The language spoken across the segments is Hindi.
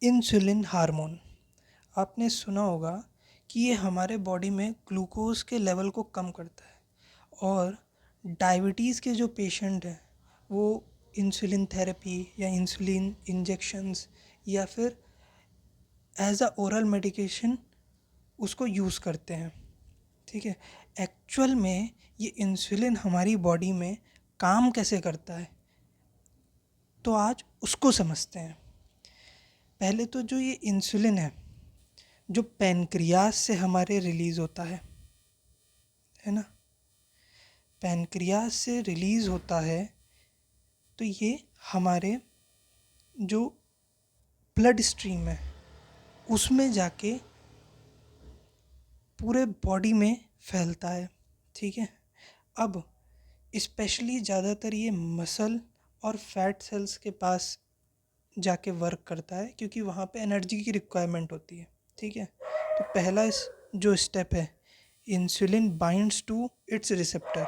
इंसुलिन हार्मोन, आपने सुना होगा कि ये हमारे बॉडी में ग्लूकोज के लेवल को कम करता है। और डायबिटीज़ के जो पेशेंट हैं वो इंसुलिन थेरेपी या इंसुलिन इंजेक्शंस या फिर एज अ ओरल मेडिकेशन उसको यूज़ करते हैं। ठीक है। एक्चुअल में ये इंसुलिन हमारी बॉडी में काम कैसे करता है, तो आज उसको समझते हैं। पहले तो जो ये इंसुलिन है, जो पैनक्रियास से हमारे रिलीज़ होता है ना, पैनक्रियास से रिलीज़ होता है, तो ये हमारे जो ब्लड स्ट्रीम है उसमें जाके पूरे बॉडी में फैलता है। ठीक है। अब स्पेशली ज़्यादातर ये मसल और फैट सेल्स के पास जाके वर्क करता है, क्योंकि वहाँ पे एनर्जी की रिक्वायरमेंट होती है। ठीक है। तो पहला जो स्टेप है, insulin binds to its receptor.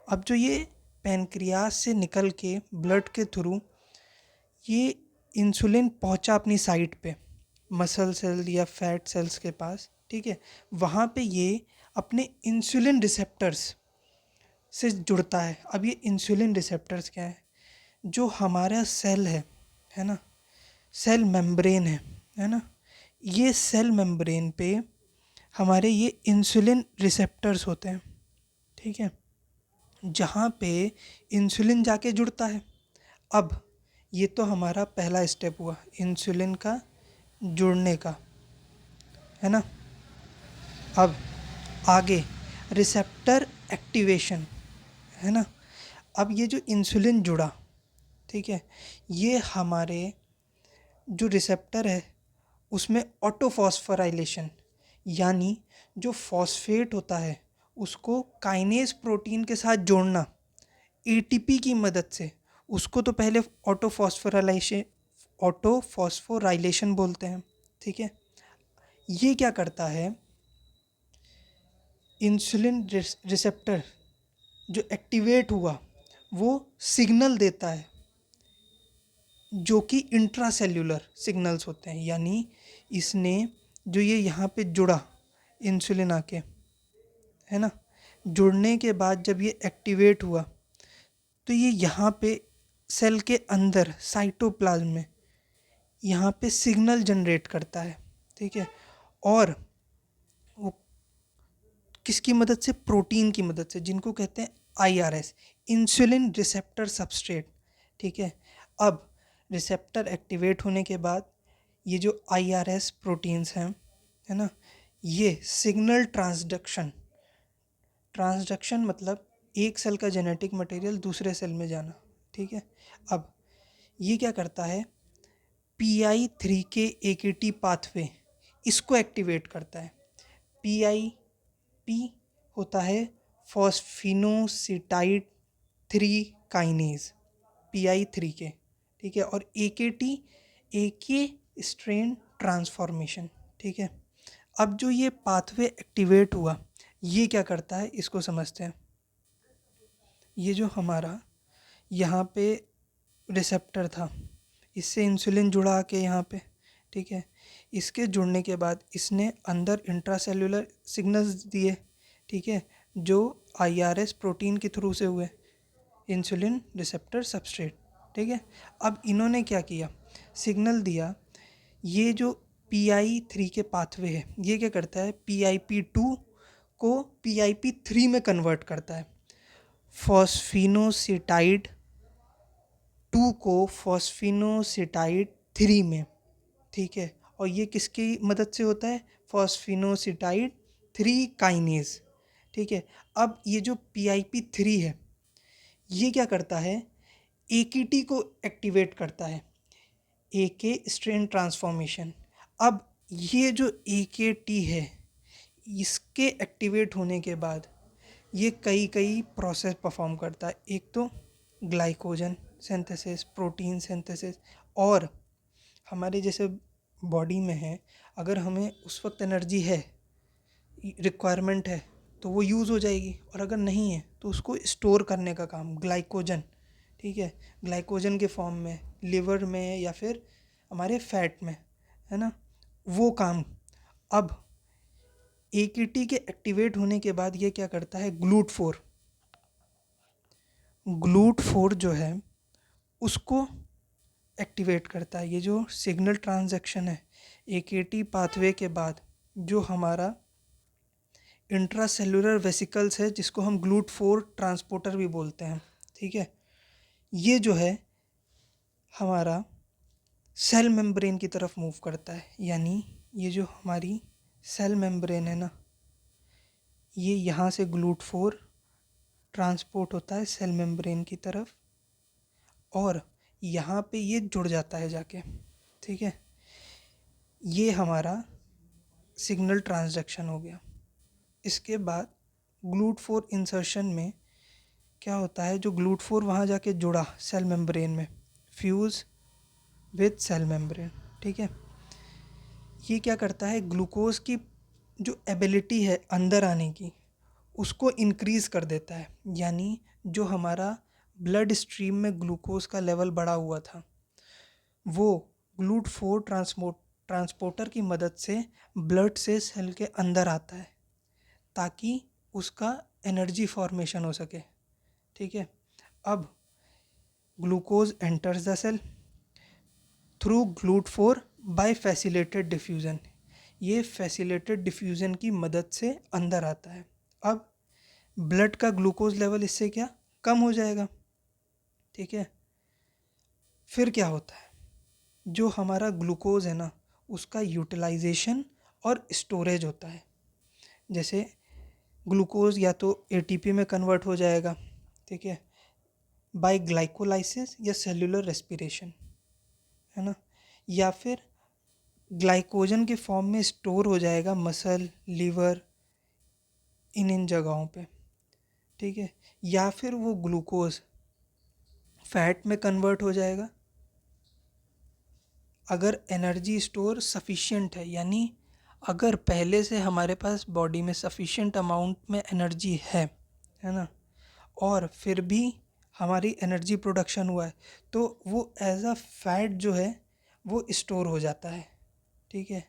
अब जो ये पैनक्रियास से निकल के ब्लड के थ्रू ये इंसुलिन पहुंचा अपनी साइट पे मसल सेल या फैट सेल्स के पास। ठीक है। वहाँ पे ये अपने इंसुलिन रिसेप्टर्स से जुड़ता है। अब ये इंसुलिन रिसेप्टर्स क्या है, जो हमारा सेल है ना, सेल मेम्ब्रेन है ना, ये सेल मेम्ब्रेन पे हमारे ये इंसुलिन रिसेप्टर्स होते हैं। ठीक है। जहाँ पे इंसुलिन जाके जुड़ता है। अब ये तो हमारा पहला स्टेप हुआ इंसुलिन का जुड़ने का, है ना। अब आगे रिसेप्टर एक्टिवेशन, है ना। अब ये जो इंसुलिन जुड़ा, ठीक है, ये हमारे जो रिसेप्टर है उसमें ऑटोफॉस्फोराइलेशन, यानी जो फॉस्फेट होता है उसको काइनेज प्रोटीन के साथ जोड़ना एटीपी की मदद से। उसको तो पहले ऑटोफॉस्फोराइलेशन बोलते हैं। ठीक है। ये क्या करता है, इंसुलिन रिसेप्टर जो एक्टिवेट हुआ वो सिग्नल देता है, जो कि इंट्रासेल्यूलर सिग्नल्स होते हैं। यानी इसने जो ये यहाँ पे जुड़ा इंसुलिन आके, है ना, जुड़ने के बाद जब ये एक्टिवेट हुआ तो ये यहाँ पे सेल के अंदर साइटोप्लाज्म में यहाँ पे सिग्नल जनरेट करता है। ठीक है। और वो किसकी मदद से, प्रोटीन की मदद से, जिनको कहते हैं आईआरएस, इंसुलिन रिसेप्टर सबस्ट्रेट। ठीक है। अब रिसेप्टर एक्टिवेट होने के बाद ये जो आईआरएस प्रोटीन्स हैं, है ना, ये सिग्नल ट्रांसडक्शन, ट्रांसडक्शन मतलब एक सेल का जेनेटिक मटेरियल दूसरे सेल में जाना। ठीक है। अब ये क्या करता है, PI3K-AKT पाथवे इसको एक्टिवेट करता है। PIP होता है फॉस्फिनोसिटाइड 3 काइनेज, PI3K। ठीक है। और AKT AK स्ट्रेन ट्रांसफॉर्मेशन। ठीक है। अब जो ये पाथवे एक्टिवेट हुआ, ये क्या करता है इसको समझते हैं। ये जो हमारा यहाँ पे रिसेप्टर था, इससे इंसुलिन जुड़ा के यहाँ पे, ठीक है, इसके जुड़ने के बाद इसने अंदर इंट्रासेल्युलर सिग्नल्स दिए। ठीक है। जो आईआरएस प्रोटीन के थ्रू से हुए, इंसुलिन रिसेप्टर सबस्ट्रेट। ठीक है। अब इन्होंने क्या किया, सिग्नल दिया। ये जो PI3 के पाथवे है, ये क्या करता है, PIP2 को PIP3 में कन्वर्ट करता है, फॉस्फिनोसिटाइड 2 को फॉस्फिनोसिटाइड 3 में। ठीक है। और ये किसकी मदद से होता है, फॉस्फिनोसिटाइड 3 काइनेज। ठीक है। अब ये जो PIP3 है, ये क्या करता है, AKT को एक्टिवेट करता है, AK स्ट्रेन ट्रांसफॉर्मेशन। अब ये जो AKT है, इसके एक्टिवेट होने के बाद ये कई प्रोसेस परफॉर्म करता है। एक तो ग्लाइकोजन सिंथेसिस, प्रोटीन सिंथेसिस, और हमारे जैसे बॉडी में है, अगर हमें उस वक्त एनर्जी है, रिक्वायरमेंट है, तो वो यूज़ हो जाएगी, और अगर नहीं है तो उसको स्टोर करने का काम ग्लाइकोजन। ठीक है। ग्लाइकोजन के फॉर्म में लिवर में या फिर हमारे फैट में, है ना, वो काम। अब AKT के एक्टिवेट होने के बाद ये क्या करता है, ग्लूट 4 जो है उसको एक्टिवेट करता है। ये जो सिग्नल ट्रांजैक्शन है AKT पाथवे के बाद, जो हमारा इंट्रासेलुलर वेसिकल्स है जिसको हम GLUT4 ट्रांसपोर्टर भी बोलते हैं, ठीक है, ये जो है हमारा सेल मेम्ब्रेन की तरफ मूव करता है। यानी ये जो हमारी सेल मेम्ब्रेन है ना, ये यहाँ से GLUT4 ट्रांसपोर्ट होता है सेल मेम्ब्रेन की तरफ, और यहाँ पे ये जुड़ जाता है जाके, ठीक है। ये हमारा सिग्नल ट्रांसडक्शन हो गया। इसके बाद GLUT4 इंसर्शन में क्या होता है, जो GLUT4 वहाँ जाके जुड़ा सेल मेम्ब्रेन में, फ्यूज़ विद सेल मेम्ब्रेन, ठीक है, ये क्या करता है, ग्लूकोज की जो एबिलिटी है अंदर आने की उसको इंक्रीज़ कर देता है। यानी जो हमारा ब्लड स्ट्रीम में ग्लूकोज का लेवल बढ़ा हुआ था, वो GLUT4 ट्रांसपोर्टर की मदद से ब्लड से सेल के अंदर आता है ताकि उसका एनर्जी फॉर्मेशन हो सके, ठीक है। अब glucose enters the cell through GLUT4 by facilitated diffusion. ये फैसिलेटेड डिफ्यूज़न की मदद से अंदर आता है। अब ब्लड का ग्लूकोज लेवल इससे क्या कम हो जाएगा, ठीक है। फिर क्या होता है, जो हमारा ग्लूकोज है ना उसका यूटिलाइजेशन और स्टोरेज होता है। जैसे ग्लूकोज या तो ATP में कन्वर्ट हो जाएगा, ठीक है, बाय ग्लाइकोलाइसिस या सेल्यूलर रेस्पिरेशन, है ना, या फिर ग्लाइकोजन के फॉर्म में स्टोर हो जाएगा मसल, लीवर, इन जगहों पे, ठीक है, या फिर वो ग्लूकोज फैट में कन्वर्ट हो जाएगा अगर एनर्जी स्टोर सफिशिएंट है। यानी अगर पहले से हमारे पास बॉडी में सफिशिएंट अमाउंट में एनर्जी है ना, और फिर भी हमारी एनर्जी प्रोडक्शन हुआ है, तो वो एज अ फैट जो है वो स्टोर हो जाता है, ठीक है।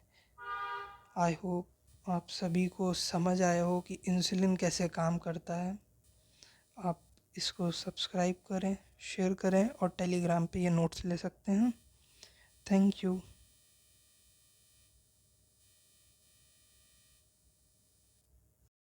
आई होप आप सभी को समझ आया हो कि इंसुलिन कैसे काम करता है। आप इसको सब्सक्राइब करें, शेयर करें और टेलीग्राम पे ये नोट्स ले सकते हैं। Thank you.